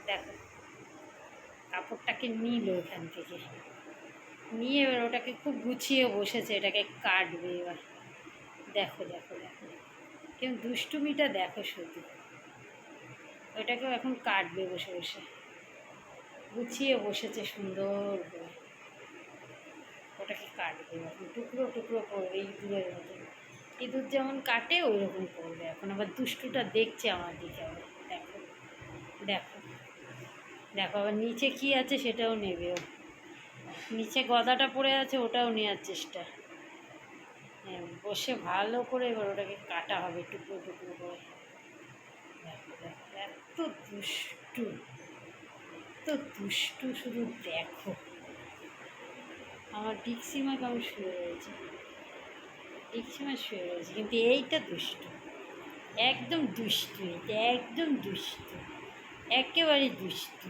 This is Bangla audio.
দেখো, কাপড়টাকে নিল এখান থেকে, নিয়ে এবার ওটাকে খুব গুছিয়ে বসেছে, এটাকে কাটবে এবার। দেখো দেখো দেখো, কেউ দুষ্টুমিটা দেখো শুধু। ওইটাকেও এখন কাটবে বসে বসে, গুছিয়ে বসেছে সুন্দর করে। ওটাকে কাটবে এখন, টুকরো টুকরো করবে ইঁদুরের মতো। ইঁদুর যেমন কাটে ওই রকম করবে এখন। আবার দুষ্টুটা দেখছে আমার দিকে আবার। দেখো দেখো দেখো, আবার নিচে কী আছে সেটাও নেবে ও। নিচে গদাটা পড়ে আছে, ওটাও নেওয়ার চেষ্টা। হ্যাঁ, বসে ভালো করে এবার ওটাকে কাটা হবে টুকরো টুকরো করে। দেখো দেখো, এত দুষ্টু, এত দুষ্টু শুধু দেখো। আমার ডিক্সিমা কেমন শুয়ে রয়েছে, ডিক্সিমা শুয়ে রয়েছে, কিন্তু এইটা দুষ্টু, একদম দুষ্টু, এটা একদম দুষ্টু, একেবারে দুষ্টু।